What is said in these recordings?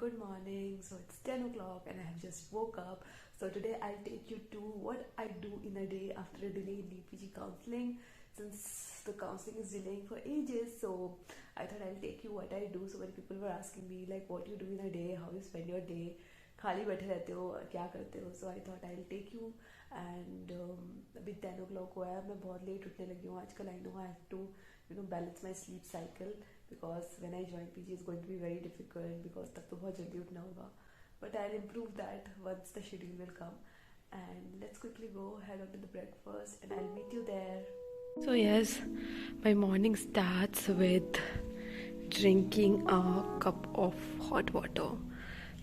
good morning. So it's 10 o'clock and I have just woke up. So today I'll take you to what I do in a day after a delay in DPG counseling, since the counseling is delaying for ages. So I thought I'll take you what I do. So many people were asking me like what you do in a day, how you spend your day, खाली बैठे रहते हो, क्या करते हो. So I thought I'll take you. And अभी 10 o'clock हुआ है, मैं बहुत लेट उठने लगी हूँ आजकल. I know I have to balance my sleep cycle, because when I join PG it's going to be very difficult, because तब तो बहुत जल्दी उठना होगा. But I'll improve that once the schedule will come. And let's quickly go head on to the breakfast and I'll meet you there. So yes, my morning starts with drinking a cup of hot water.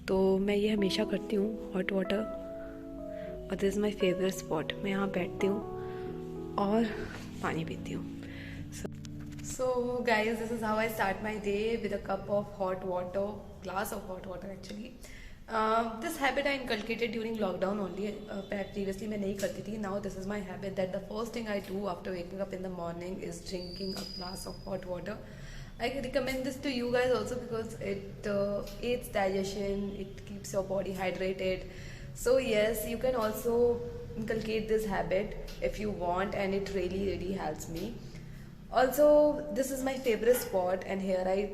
तो मैं ये हमेशा करती हूँ, hot water, और this is my favourite spot. मैं यहाँ बैठती हूँ और पानी पीती हूँ. So guys, this is how I start my day, with a cup of hot water, glass of hot water actually. This habit I inculcated during lockdown only. Previously मैं नहीं करती थी. Now this is my habit, that the first thing I do after waking up in the morning is drinking a glass of hot water. I recommend this to you guys also because it aids digestion, it keeps your body hydrated. So yes, you can also inculcate this habit if you want, and it really helps me. Also, this is my favorite spot, and here I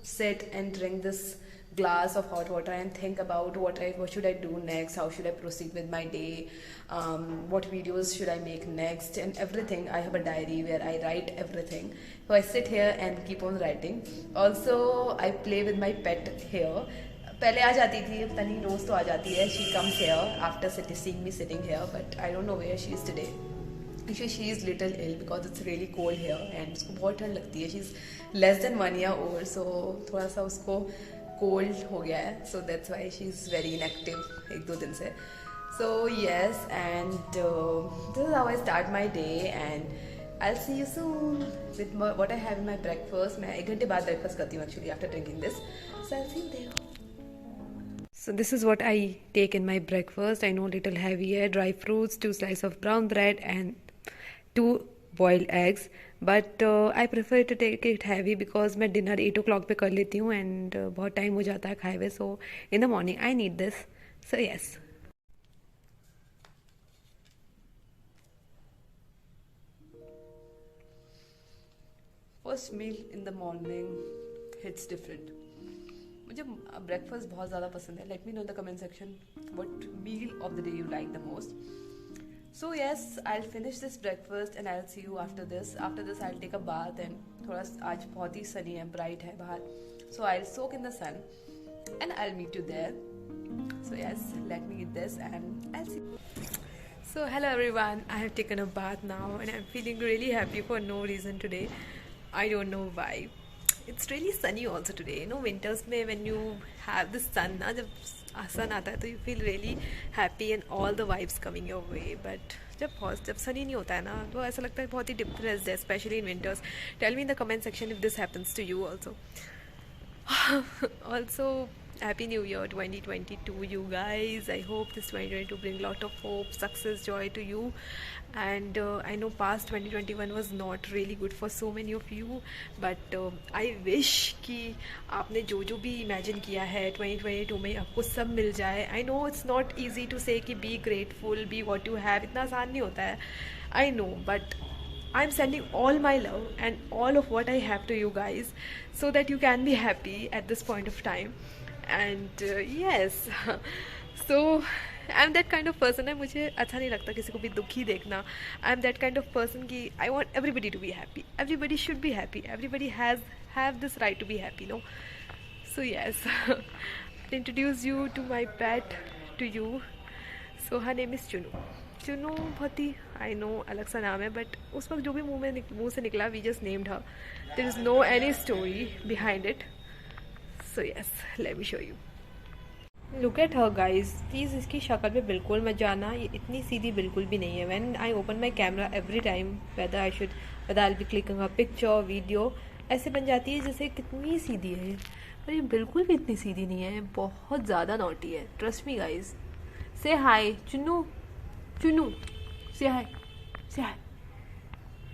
sit and drink this glass of hot water and think about what should I do next, how should I proceed with my day, what videos should I make next, and everything. I have a diary where I write everything. So I sit here and keep on writing. Also, I play with my pet here. पहले आ जाती थी, पता नहीं रोज तो आ जाती है. She comes here after seeing me sitting here, but I don't know where she is today. Actually, she is little ill because it's really cold here and उसको बहुत ठंड लगती है. She's less than 1 year old, so थोड़ा सा उसको cold हो गया है. So that's why she's very inactive 1-2 दिन से. So yes, and this is how I start my day, and I'll see you soon with what I have in my breakfast. मैं 1 घंटे बाद breakfast करती हूँ actually after drinking this. So I'll see you there. So this is what I take in my breakfast. I know a little heavy है. Dry fruits, 2 slices of brown bread and 2 boiled eggs. But I prefer to take it heavy because मैं dinner 8 o'clock पे कर लेती हूँ and बहुत time हो जाता है खाए हुए. So in the morning I need this. So yes. First meal in the morning hits different. मुझे ब्रेकफास्ट बहुत ज़्यादा पसंद है. Let me know in the comment section what meal of the day you like the most. So yes, I will finish this breakfast and I will see you after this. I will take a bath and थोड़ा आज बहुत ही sunny है, bright है बाहर. So I will soak in the sun and I will meet you there. So yes, let me eat this and I will C. So hello everyone, I have taken a bath now and I'm feeling really happy for no reason today. I don't know why. It's really sunny also today. Winters में when you have the sun ना, जब sun आता है तो you feel really happy and all the vibes coming your way. But जब sunny नहीं होता है ना, तो ऐसा लगता है बहुत ही depressed है, especially in winters. Tell me in the comment section if this happens to you also. Also, Happy New Year 2022 you guys. I hope this 2022 bring lot of hope, success, joy to you. And I know past 2021 was not really good for so many of you, but I wish कि आपने जो भी imagine किया है 2022 में आपको सब मिल जाए. I know it's not easy to say कि be grateful, be what you have. इतना आसान नहीं होता है, I know, but I'm sending all my love and all of what I have to you guys, so that you can be happy at this point of time. And yes, so I'm that kind of person है. मुझे अच्छा नहीं लगता किसी को भी दुखी देखना. I'm that kind of person कि I want everybody to be happy. Everybody should be happy. Everybody have this right to be happy, no? So yes, I'll introduce you to my pet to you. So her name is चुनू. चुनू बहुत ही I know अलग सा नाम है, but उस वक्त जो भी मुँह से निकला, we just named her. There is no any story behind it. So yes, let me show you. Look at her guys. Please इसकी शक्ल पे बिल्कुल मत जाना, ये इतनी सीधी बिल्कुल भी नहीं है. When I open my camera every time, whether I'll be clicking a picture, video, ऐसे बन जाती है जैसे कितनी सीधी है, पर ये बिल्कुल भी इतनी सीधी नहीं है, बहुत ज़्यादा नॉटी है. Trust me guys. Say hi, चुनू. Say hi.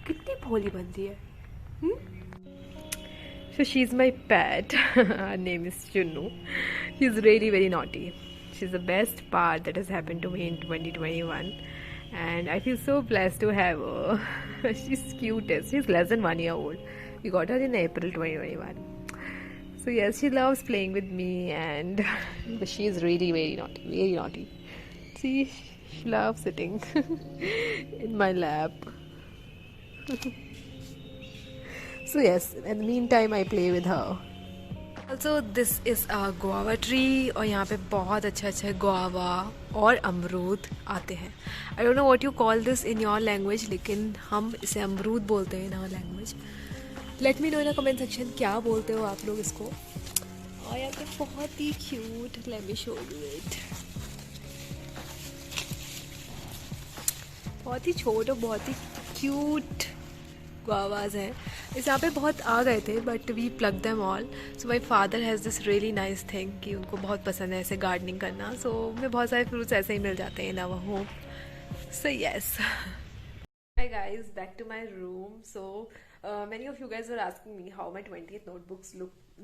कितनी भोली बनती है. So she's my pet. Her name is Chunu. He's really very naughty. She's the best part that has happened to me in 2021, and I feel so blessed to have her. She's cutest. She's less than 1 year old. We got her in April 2021. So yes, she loves playing with me, and but she is really very naughty, very naughty. See, she loves sitting in my lap. So yes, in the meantime I play with her. Also this is a guava tree और यहाँ पे बहुत अच्छे अच्छे guava और अमरूद आते हैं. I don't know what you call this in your language, लेकिन हम इसे अमरूद बोलते हैं in our language. Let me know in the comment section क्या बोलते हो आप लोग इसको. और यहाँ पे बहुत ही cute. Let me show you it. बहुत ही छोटे और बहुत ही cute guavas हैं. इस यहाँ पे बहुत आ गए थे but we plug them all. So my father has this really nice thing कि उनको बहुत पसंद है ऐसे गार्डनिंग करना. सो हमें बहुत सारे फ्रूट्स ऐसे ही मिल जाते हैं in our home. So yes. Hi guys, back to my room. So many of you guys were asking me how my 20th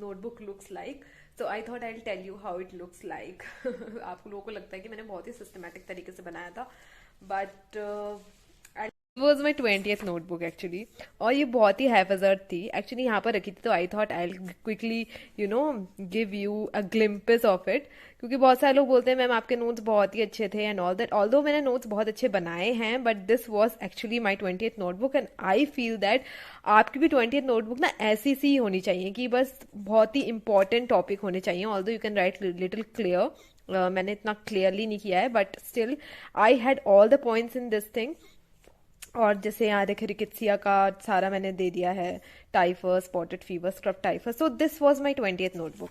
notebook looks like. So I thought I'll tell you how it looks like. आप लोगों को लगता है कि मैंने बहुत ही systematic तरीके से बनाया था, but was my 20th notebook actually. और ये बहुत ही हैफजर्ड थी एक्चुअली. यहाँ पर रखी थी तो I thought I quickly give you a glimpse of it, क्योंकि बहुत सारे लोग बोलते हैं मैम आपके नोट्स बहुत ही अच्छे थे एंड ऑल दैट. ऑल्दो मैंने नोट्स बहुत अच्छे बनाए हैं, but this was actually my 20th notebook and I feel that आपकी भी 20th नोटबुक ना ऐसी सी होनी चाहिए कि बस बहुत ही इंपॉर्टेंट टॉपिक होने चाहिए. Although you can write little clear. मैंने इतना क्लियरली नहीं किया है, but still I had all the points in this thing. और जैसे यहाँ देखे रिकेट्सिया का सारा मैंने दे दिया है, typhus, spotted fever, scrub typhus. So this was my 20th notebook.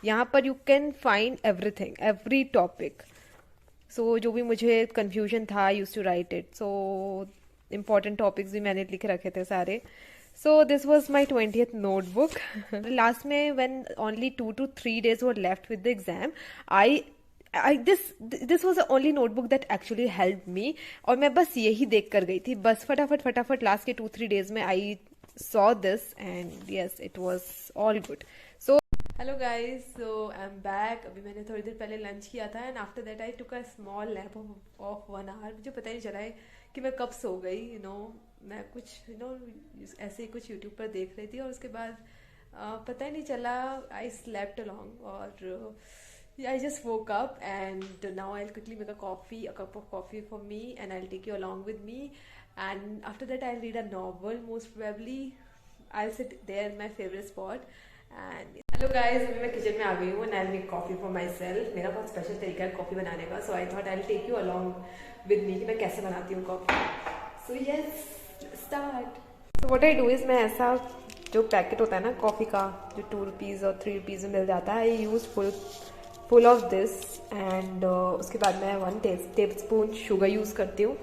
यहाँ पर you can find everything, every topic. So जो भी मुझे कंफ्यूजन था I used to write it. So important topics भी मैंने लिख रखे थे सारे. So this was my 20th notebook. Last में when only 2 to 3 days were left with the exam, this was the only notebook that actually helped me. और मैं बस यही देख कर गई थी, बस फटाफट लास्ट के 2-3 days में आई saw this and yes, it was all good. So hello guys, so I'm back. अभी मैंने थोड़ी देर पहले लंच किया था and after that I took a small nap of 1 hour. मुझे पता ही नहीं चला है कि मैं कब सो गई. मैं कुछ ऐसे ही कुछ YouTube पर देख रही थी और उसके बाद पता ही नहीं चला. I slept along और I just woke up and now I'll quickly make a cup of coffee for me and I'll take you along with me, and after that I'll read a novel. Most probably I'll sit there in my favorite spot. And hello guys, अभी मैं kitchen में आ गई हूँ and I'll make coffee for myself. मेरा बहुत special तरीका है coffee बनाने का, so I thought I'll take you along with me कि मैं कैसे बनाती हूँ coffee. So yes, let's start. So what I do is मैं ऐसा जो पैकेट होता है ना कॉफ़ी का, जो 2 rupees और 3 rupees में मिल जाता है, I use full of this and उसके बाद मैं 1 tablespoon शुगर यूज़ करती हूँ.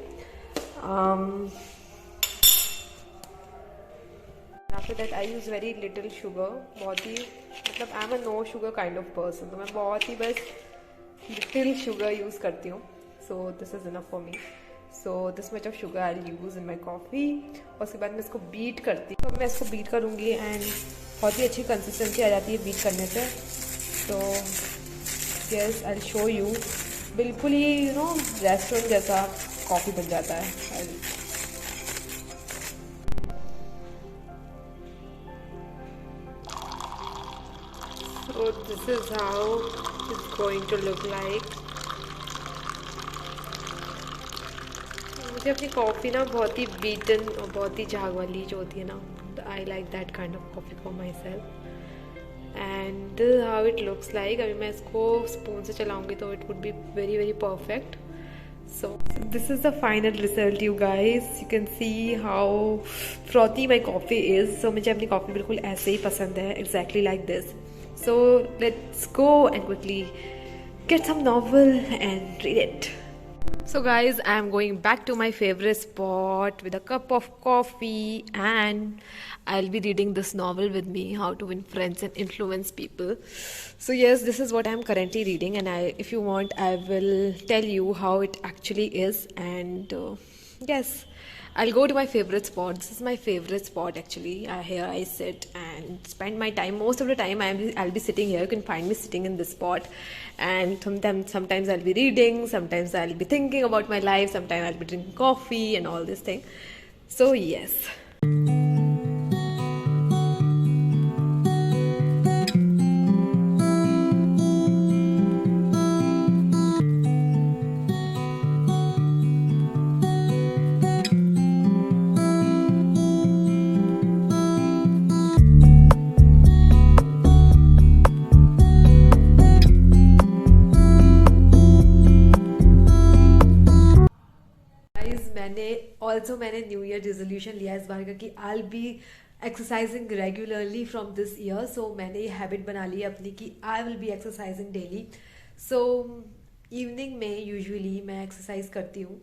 After that I use very little sugar. बहुत ही मतलब I am a no sugar kind of person, तो मैं बहुत ही बस लिटिल शुगर यूज़ करती हूँ. So this is enough for me. So this much of sugar I use in my coffee. और उसके बाद मैं इसको बीट करती हूँ. तो मैं इसको बीट करूँगी एंड बहुत ही अच्छी कंसिस्टेंसी आ जाती है बीट करने से. तो yes, I'll show you. बिल्कुल ही रेस्टोरेंट जैसा कॉफ़ी बन जाता है. So this is how it's going to look like. मुझे अपनी कॉफ़ी ना बहुत ही बीटन और बहुत ही झाग वाली जो होती है ना, I like that kind of coffee for myself. And this is how it looks like. अभी मैं इसको स्पून से चलाऊंगी तो it would be very very perfect. So this is the final result you guys. You can see how frothy my coffee is. So मुझे अपनी coffee बिल्कुल ऐसे ही पसंद है, exactly like this. So let's go and quickly get some novel and read it. So guys, I am going back to my favorite spot with a cup of coffee and I'll be reading this novel with me, How to Win Friends and Influence People. So yes, this is what I am currently reading, and if you want, I will tell you how it actually is. And yes, I'll go to my favorite spot. This is my favorite spot actually. Here I sit and spend my time. Most of the time I'll be sitting here. You can find me sitting in this spot, and sometimes I'll be reading. Sometimes I'll be thinking about my life. Sometimes I'll be drinking coffee and all this thing. So yes. मैंने new year resolution लिया इस बार का कि I be exercising regularly from this year. So मैंने ये habit बना ली है अपनी कि I will be exercising daily. So evening में यूजुअली मैं एक्सरसाइज करती हूँ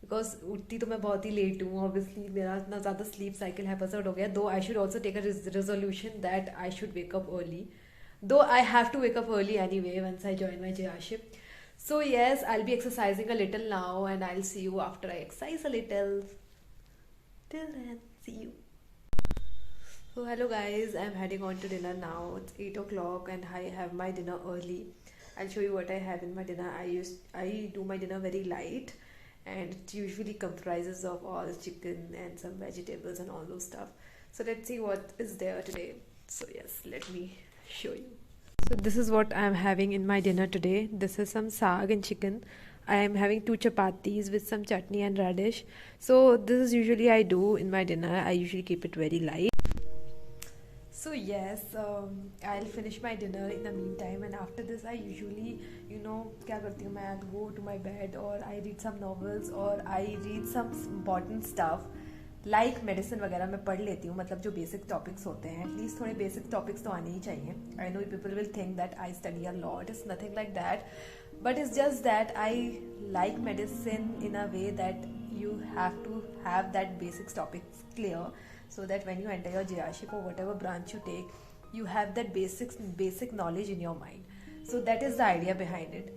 बिकॉज उठती तो मैं बहुत ही लेट हूँ. ऑब्वियसली मेरा इतना ज़्यादा स्लीप साइकिल हैपेसर्ड हो गया. Though I should also take a resolution that I should wake up early. Though I have to wake up early anyway once I join my JRship. So yes, I'll be exercising a little now and I'll see you after I exercise a little. Till then, see you. So hello guys, I'm heading on to dinner now. It's 8 o'clock and I have my dinner early. I'll show you what I have in my dinner. I do my dinner very light and it usually comprises of all chicken and some vegetables and all those stuff. So let's see what is there today. So yes, let me show you. So this is what I am having in my dinner today. This is some saag and chicken. I am having 2 chapatis with some chutney and radish. So this is usually I do in my dinner. I usually keep it very light. So yes, I'll finish my dinner in the meantime, and after this I usually, क्या करती हूँ मैं, I'll go to my bed or I read some novels or I read some important stuff. Like medicine वगैरह मैं पढ़ लेती हूँ. मतलब जो बेसिक टॉपिक्स होते हैं, एटलीस्ट थोड़े बेसिक टॉपिक्स तो आने ही चाहिए. I know people will think that I study a lot. It's nothing like that, but it's just that I like medicine in a way that you have to have that basic topics clear so that when you enter your JRship or whatever branch you take, you have that basic knowledge in your mind. So that is the idea behind it.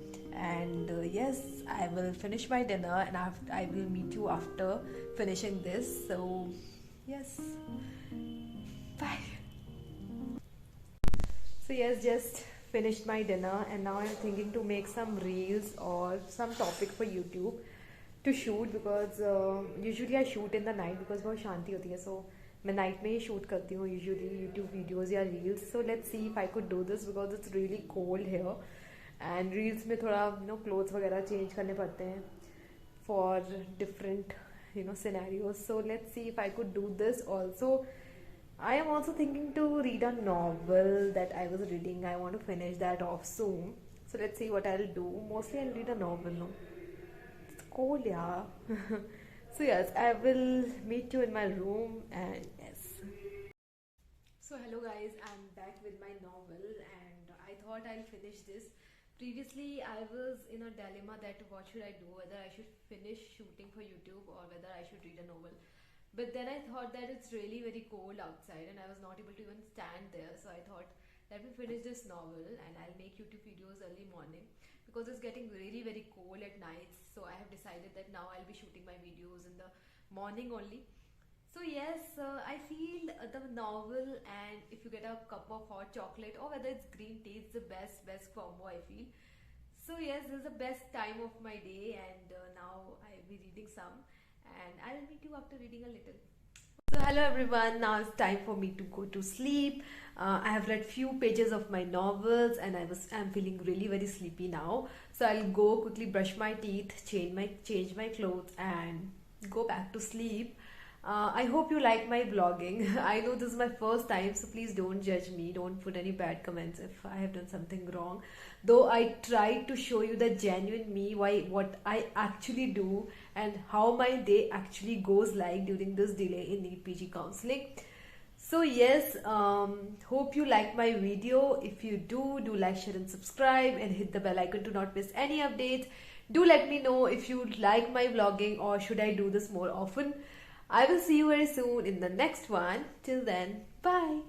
And yes, I will finish my dinner and I will meet you after finishing this. So yes, bye. So yes, just finished my dinner and now I'm thinking to make some reels or some topic for YouTube to shoot, because usually I shoot in the night because बहुत शांति होती है. So मैं night में ही shoot करती हूँ usually YouTube videos या reels. So let's see if I could do this because it's really cold here and reels में थोड़ा क्लोथ्स वगैरह चेंज करने पड़ते हैं for different scenarios. So let's see if I could do this. Also I am also thinking to read a novel that I was reading. I want to finish that off soon. So let's see what I'll do. Mostly I'll read a novel. No? It's cold, yeah. So yes, I will meet you in my room and yes. So hello guys, I'm back with my novel and I thought I'll finish this. Previously I was in a dilemma that what should I do, whether I should finish shooting for YouTube or whether I should read a novel. But then I thought that it's really very cold outside and I was not able to even stand there. So I thought, let me finish this novel and I'll make YouTube videos early morning because it's getting really very cold at nights. So I have decided that now I'll be shooting my videos in the morning only. So yes, I feel the novel and if you get a cup of hot chocolate or whether it's green tea, it's the best combo I feel. So yes, this is the best time of my day and now I'll be reading some. And I'll meet you after reading a little. So hello everyone, now it's time for me to go to sleep. I have read few pages of my novels and I'm feeling really very sleepy now. So I'll go quickly brush my teeth, change my clothes and go back to sleep. I hope you like my vlogging. I know this is my first time, so please don't judge me. Don't put any bad comments if I have done something wrong. Though I tried to show you the genuine me, what I actually do and how my day actually goes like during this delay in NEET PG counseling. So yes, hope you like my video. If you do like, share and subscribe and hit the bell icon to not miss any updates. Do let me know if you like my vlogging or should I do this more often. I will see you very soon in the next one. Till then, bye.